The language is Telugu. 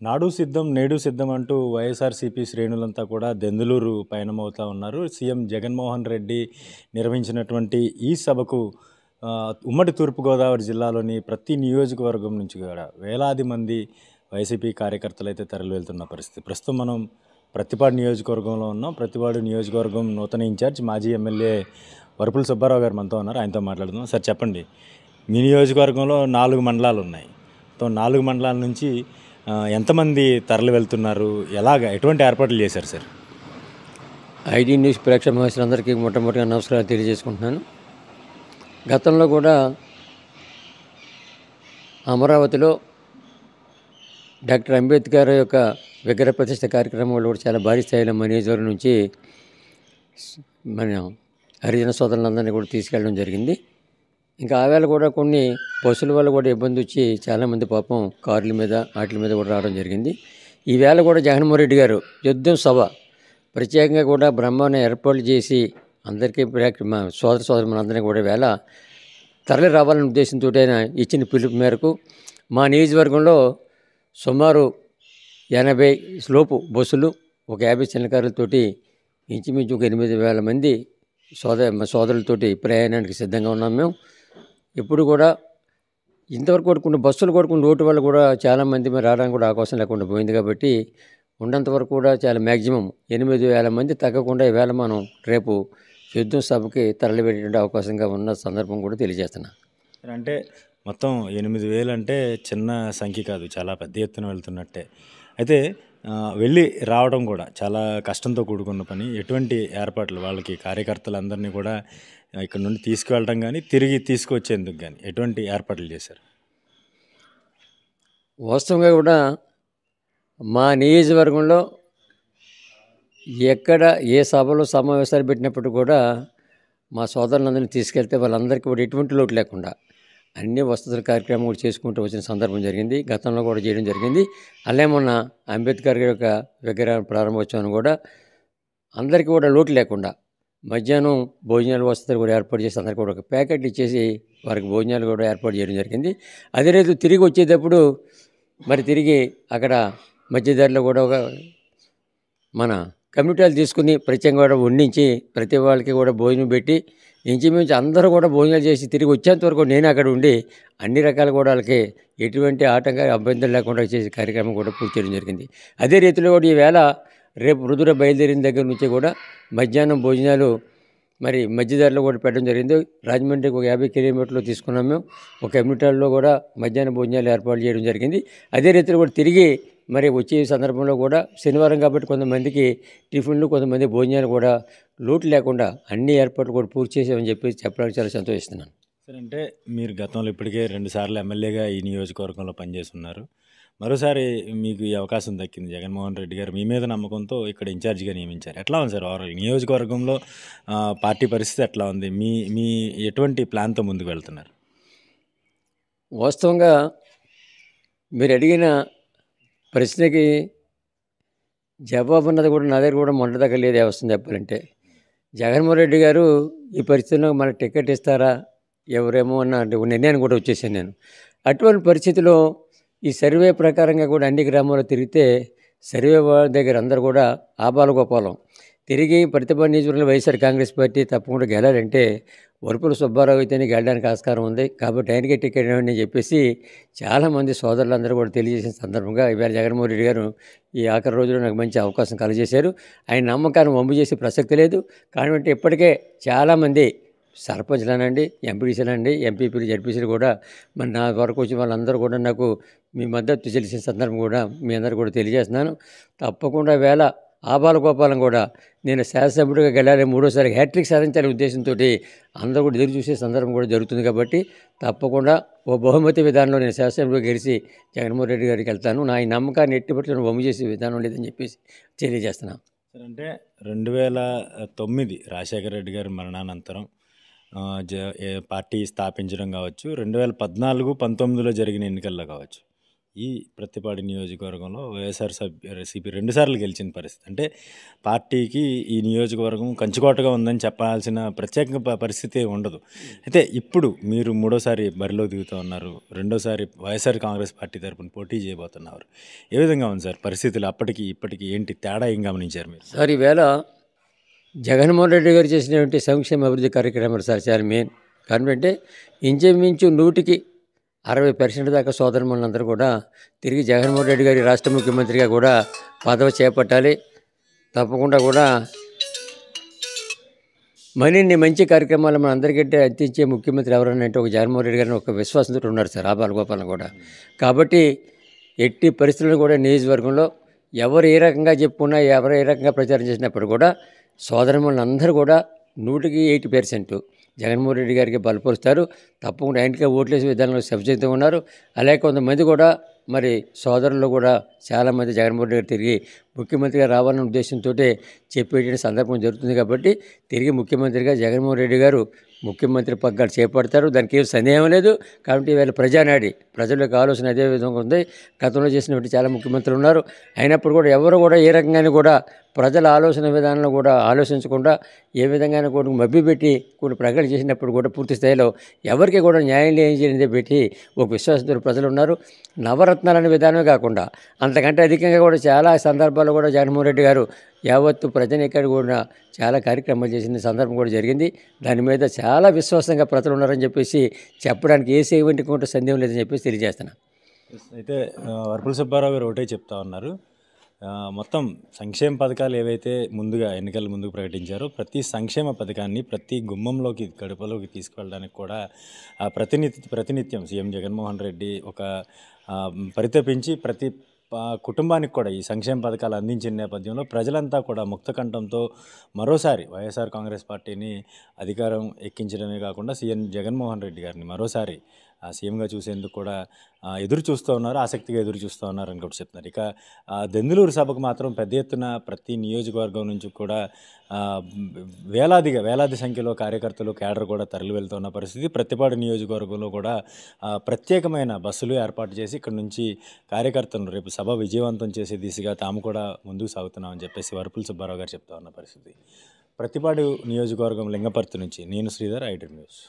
నాడు సిద్ధం నేడు సిద్ధం అంటూ వైఎస్ఆర్సీపీ శ్రేణులంతా కూడా దెందులూరు పయనమవుతూ ఉన్నారు. సీఎం జగన్మోహన్ రెడ్డి నిర్వహించినటువంటి ఈ సభకు ఉమ్మడి తూర్పుగోదావరి జిల్లాలోని ప్రతి నియోజకవర్గం నుంచి కూడా వేలాది మంది వైసీపీ కార్యకర్తలు అయితే తరలి వెళ్తున్న పరిస్థితి. ప్రస్తుతం మనం ప్రతిపాడు నియోజకవర్గంలో ఉన్నాం. ప్రతిపాడు నియోజకవర్గం నూతన ఇన్ఛార్జ్ మాజీ ఎమ్మెల్యే వరపుల సుబ్బారావు గారు మనతో ఉన్నారు. ఆయనతో మాట్లాడుతున్నాం. సార్ చెప్పండి, మీ నియోజకవర్గంలో 4 మండలాలు ఉన్నాయి. 4 మండలాల నుంచి ఎంతమంది తరలి వెళ్తున్నారు, ఎటువంటి ఏర్పాట్లు చేశారు సార్? ఐడి న్యూస్ ప్రేక్షక మహేశ్వరందరికీ మొట్టమొదటిగా నమస్కారాలు తెలియజేసుకుంటున్నాను. గతంలో కూడా అమరావతిలో డాక్టర్ అంబేద్కర్ యొక్క విగ్రహ ప్రతిష్ఠ కార్యక్రమంలో కూడా చాలా భారీ స్థాయిలో మన నియోజకవర్గం నుంచి మన హరిజన సోదరులందరినీ కూడా తీసుకెళ్ళడం జరిగింది. ఇంకా ఆవేళ కూడా కొన్ని బస్సుల వల్ల కూడా ఇబ్బంది వచ్చి చాలామంది పాపం కార్ల మీద వాటి మీద కూడా రావడం జరిగింది. ఈవేళ కూడా జగన్మోహన్ రెడ్డి గారు యుద్ధం సభ ప్రత్యేకంగా కూడా బ్రహ్మాండ ఏర్పాట్లు చేసి అందరికీ మా సోదరు మనందరినీ కూడా వేళ తరలి రావాలనే ఉద్దేశంతో ఆయన ఇచ్చిన పిలుపు మేరకు మా నియోజకవర్గంలో సుమారు 80 లోపు బస్సులు, ఒక 50 చిన్నకారులతోటి ఇంచుమించు ఒక 8,000 మంది సోదరులతోటి ప్రయాణానికి సిద్ధంగా ఉన్నాం. మేము ఇప్పుడు కూడా ఇంతవరకు కూడా కొన్ని బస్సులు కూడా కొన్ని రోడ్డు వల్ల కూడా చాలామంది మరి రావడానికి కూడా అవకాశం లేకుండా పోయింది. కాబట్టి ఉన్నంతవరకు కూడా చాలా మ్యాక్సిమం 8,000 మంది తగ్గకుండా ఈవేళ మనం రేపు యుద్ధం సభకి తరలిపెట్టే అవకాశంగా ఉన్న సందర్భం కూడా తెలియజేస్తున్నా. అంటే మొత్తం 8,000 అంటే చిన్న సంఖ్య కాదు, చాలా పెద్ద ఎత్తున వెళ్తున్నట్టే. అయితే వెళ్ళి రావడం కూడా చాలా కష్టంతో కూడుకున్న పని. ఎటువంటి ఏర్పాట్లు వాళ్ళకి, కార్యకర్తలందరినీ కూడా ఇక్కడ నుండి తీసుకువెళ్ళడం కానీ తిరిగి తీసుకొచ్చేందుకు కానీ ఎటువంటి ఏర్పాట్లు చేశారు? వాస్తవంగా కూడా మా నియోజకవర్గంలో ఎక్కడ ఏ సభలో సమావేశాలు పెట్టినప్పుడు కూడా మా సోదరులందరినీ తీసుకెళ్తే వాళ్ళందరికీ కూడా ఎటువంటి లోటు లేకుండా అన్ని వసతుల కార్యక్రమం కూడా చేసుకుంటూ వచ్చిన సందర్భం జరిగింది. గతంలో కూడా చేయడం జరిగింది. అలాగే మొన్న అంబేద్కర్ యొక్క విగ్రహ ప్రారంభోత్సవాన్ని కూడా అందరికీ కూడా లోటు లేకుండా మధ్యాహ్నం భోజనాల వసతులు కూడా ఏర్పాటు చేసి అందరికీ కూడా ఒక ప్యాకెట్లు ఇచ్చేసి వారికి భోజనాలు కూడా ఏర్పాటు చేయడం జరిగింది. అదే రైతు తిరిగి వచ్చేటప్పుడు మరి తిరిగి అక్కడ మధ్యదారిలో కూడా ఒక మన కమ్యూనిటీలు తీసుకుని ప్రత్యేకంగా కూడా వండించి ప్రతి వాళ్ళకి కూడా భోజనం పెట్టి ఇంచుమించు అందరూ కూడా భోజనాలు చేసి తిరిగి వచ్చేంత వరకు నేను అక్కడ ఉండి అన్ని రకాల కూడా వాళ్ళకి ఎటువంటి ఆటంకాలు అభ్యంతరం లేకుండా చేసే కార్యక్రమం కూడా పూర్తి చేయడం జరిగింది. అదే రీతిలో కూడా ఈవేళ రేపు రుదుర బయలుదేరిన దగ్గర నుంచి కూడా మధ్యాహ్నం భోజనాలు మరి మధ్యదారిలో కూడా పెట్టడం జరిగింది. రాజమండ్రికి ఒక 50 కిలోమీటర్లు తీసుకున్నాం మేము. ఒక కమ్యూనిటీల్లో కూడా మధ్యాహ్న భోజనాలు ఏర్పాటు చేయడం జరిగింది. అదే రీతిలో కూడా తిరిగి మరి వచ్చే సందర్భంలో కూడా శనివారం కాబట్టి కొంతమందికి టిఫిన్లు, కొంతమంది భోజనాలు కూడా లోటు లేకుండా అన్ని ఏర్పాట్లు కూడా పూర్తి చేసామని చెప్పి చెప్పడానికి చాలా సంతోషిస్తున్నాను. సార్, అంటే మీరు గతంలో ఇప్పటికే 2 సార్లు ఎమ్మెల్యేగా ఈ నియోజకవర్గంలో పనిచేస్తున్నారు. మరోసారి మీకు ఈ అవకాశం దక్కింది. జగన్మోహన్ రెడ్డి గారు మీ మీద నమ్మకంతో ఇక్కడ ఇన్ఛార్జిగా నియమించారు. ఎట్లా ఉంది సార్ ఈ నియోజకవర్గంలో పార్టీ పరిస్థితి ఎట్లా ఉంది? మీ ఎటువంటి ప్లాన్తో ముందుకు వెళ్తున్నారు? వాస్తవంగా మీరు అడిగిన ప్రశ్నకి జవాబు అన్నది కూడా నా దగ్గర కూడా మొన్న దగ్గర లేదు వస్తుంది చెప్పాలంటే. జగన్మోహన్ రెడ్డి గారు ఈ పరిస్థితిలో మనకు టికెట్ ఇస్తారా ఎవరేమో అన్న నిర్ణయాన్ని కూడా వచ్చేసాను నేను. అటువంటి పరిస్థితిలో ఈ సర్వే ప్రకారంగా కూడా అన్ని గ్రామాల్లో తిరిగితే సర్వే వాళ్ళ దగ్గర అందరూ కూడా ఆబాల గోపాలం తిరిగి ప్రతిపాడు నియోజకవర్గంలో వైఎస్ఆర్ కాంగ్రెస్ పార్టీ తప్పకుండా గెలాలంటే వరపుల సుబ్బారావు అయితేనే గెలడానికి ఆస్కారం ఉంది. కాబట్టి ఆయనకే టికెట్ ఇవ్వండి అని చెప్పేసి చాలామంది సోదరులందరూ కూడా తెలియజేసిన సందర్భంగా ఇవాళ జగన్మోహన్ రెడ్డి గారు ఈ ఆఖరి రోజుల్లో నాకు మంచి అవకాశం కలగజేశారు. ఆయన నమ్మకాన్ని వమ్ము చేసే ప్రసక్తి లేదు. కాబట్టి ఇప్పటికే చాలామంది సర్పంచ్లనండి, ఎంపీడీసీలండి, ఎంపీపీలు, జడ్పీసీలు కూడా మరి నా వరకు వచ్చి వాళ్ళందరూ కూడా నాకు మీ మద్దతు తెలిసిన సందర్భం కూడా మీ అందరూ కూడా తెలియజేస్తున్నాను. తప్పకుండా వేళ ఆబాల గోపాలం కూడా నేను శాసనసభ్యుడిగా గెలాలి, 3వ సారి హ్యాట్రిక్ సాధించాలనే ఉద్దేశంతో అందరూ కూడా ఎదురు చూసే సందర్భం కూడా జరుగుతుంది. కాబట్టి తప్పకుండా ఓ బహుమతి విధానంలో నేను శాసనసభ్యుడిగా గెలిచి జగన్మోహన్ రెడ్డి గారికి వెళ్తాను. నా ఈ నమ్మకాన్ని ఎట్టిపట్ల వమ్ము చేసే విధానం లేదని చెప్పేసి తెలియజేస్తున్నాను. సార్, అంటే 2009 రాజశేఖర రెడ్డి గారి మరణానంతరం పార్టీ స్థాపించడం కావచ్చు, 2014, 19లో జరిగిన ఎన్నికల్లో కావచ్చు, ఈ ప్రత్తిపాడు నియోజకవర్గంలో వైఎస్ఆర్సీపీ రెండుసార్లు గెలిచిన పరిస్థితి. అంటే పార్టీకి ఈ నియోజకవర్గం కంచుకోటగా ఉందని చెప్పాల్సిన ప్రత్యేక పరిస్థితి ఉండదు. అయితే ఇప్పుడు మీరు మూడోసారి బరిలో దిగుతూ ఉన్నారు, రెండోసారి వైఎస్ఆర్ కాంగ్రెస్ పార్టీ తరపున పోటీ చేయబోతున్నారు. ఏ విధంగా ఉంది సార్ పరిస్థితులు? అప్పటికి ఇప్పటికి ఏంటి తేడా ఏం గమనించారు మీరు? సార్ ఈవేళ జగన్మోహన్ రెడ్డి గారు చేసినటువంటి సంక్షేమ అభివృద్ధి కార్యక్రమాలు సార్ చాలా మెయిన్ కారణం. అంటే ఇంచుమించు 160% దాకా సోదరుమణులందరూ కూడా తిరిగి జగన్మోహన్ రెడ్డి గారి రాష్ట్ర ముఖ్యమంత్రిగా కూడా పదవి చేపట్టాలి, తప్పకుండా కూడా మరిన్ని మంచి కార్యక్రమాలు మన అందరికంటే అందించే ముఖ్యమంత్రి ఎవరనంటే ఒక జగన్మోహన్ రెడ్డి గారిని ఒక విశ్వాసంతో ఉన్నారు సార్ ఆబాల గోపాలను కూడా. కాబట్టి ఎట్టి పరిస్థితుల్లో కూడా నియోజకవర్గంలో ఎవరు ఏ రకంగా చెప్పుకున్నా, ఎవరు ఏ రకంగా ప్రచారం చేసినప్పుడు కూడా సోదరుమణులందరూ కూడా 100% జగన్మోహన్ రెడ్డి గారికి బలపరుస్తారు. తప్పకుండా ఆయనకే ఓట్లేసే విధానంలో సబ్జెక్ట్గా ఉన్నారు. అలాగే కొంతమంది కూడా మరి సోదరులు కూడా చాలామంది జగన్మోహన్ రెడ్డి గారు తిరిగి ముఖ్యమంత్రిగా రావాలనే ఉద్దేశంతో చెప్పేటువంటి సందర్భం జరుగుతుంది. కాబట్టి తిరిగి ముఖ్యమంత్రిగా జగన్మోహన్ రెడ్డి గారు ముఖ్యమంత్రి పగ్గాలు చేపడతారు, దానికి ఏం సందేహం లేదు. కాబట్టి వీళ్ళ ప్రజానాడి ప్రజల యొక్క ఆలోచన అదే విధంగా ఉంది. గతంలో చేసినటువంటి చాలా ముఖ్యమంత్రులు ఉన్నారు, అయినప్పుడు కూడా ఎవరు కూడా ఏ రకంగానే కూడా ప్రజల ఆలోచన విధానంలో కూడా ఆలోచించకుండా ఏ విధంగానే కూడా మభ్యపెట్టి కొన్ని ప్రకటన చేసినప్పుడు కూడా పూర్తి స్థాయిలో ఎవరికి కూడా న్యాయం లేని పెట్టి ఒక విశ్వాసంతో ప్రజలు ఉన్నారు. నవరత్నాలు అనే విధానమే కాకుండా అంతకంటే అధికంగా కూడా చాలా సందర్భాల్లో కూడా జగన్మోహన్ రెడ్డి గారు యావత్తు ప్రజానీకానికి కూడా చాలా కార్యక్రమాలు చేసిన సందర్భం కూడా జరిగింది. దాని మీద చాలా విశ్వాసంగా ప్రజలు ఉన్నారని చెప్పేసి చెప్పడానికి ఏ సేవంటికి కూడా సందేహం లేదని చెప్పేసి తెలియజేస్తున్నాను. అయితే వరపుల సుబ్బారావు గారు ఒకటే చెప్తా ఉన్నారు, మొత్తం సంక్షేమ పథకాలు ఏవైతే ముందుగా ఎన్నికల ముందుకు ప్రకటించారో ప్రతి సంక్షేమ పథకాన్ని ప్రతి గుమ్మంలోకి గడపలోకి తీసుకువెళ్ళడానికి కూడా ప్రతినిత్యం సీఎం జగన్మోహన్ రెడ్డి ఒక పరితపించి ప్రతి కుటుంబానికి కూడా ఈ సంక్షేమ పథకాలు అందించిన నేపథ్యంలో ప్రజలంతా కూడా ముక్తకంఠంతో మరోసారి వైఎస్ఆర్ కాంగ్రెస్ పార్టీని అధికారం ఎక్కించడమే కాకుండా సీఎం జగన్మోహన్ రెడ్డి గారిని మరోసారి సీఎంగా చూసేందుకు కూడా ఎదురు చూస్తూ ఉన్నారు, ఆసక్తిగా ఎదురు చూస్తూ ఉన్నారు అని కూడా చెప్తున్నారు. ఇక దెందులూరు సభకు మాత్రం పెద్ద ఎత్తున ప్రతి నియోజకవర్గం నుంచి కూడా వేలాది సంఖ్యలో కార్యకర్తలు కేడర్ కూడా తరలి వెళ్తున్న పరిస్థితి. ప్రత్తిపాడు నియోజకవర్గంలో కూడా ప్రత్యేకమైన బస్సులు ఏర్పాటు చేసి ఇక్కడ నుంచి కార్యకర్తలను రేపు సభ విజయవంతం చేసే దిశగా తాము కూడా ముందుకు సాగుతున్నామని చెప్పేసి వరపుల సుబ్బారావు గారు చెప్తా ఉన్న పరిస్థితి. ప్రత్తిపాడు నియోజకవర్గం లింగపర్తి నుంచి నేను శ్రీధర్, ఐడ్రీమ్ న్యూస్.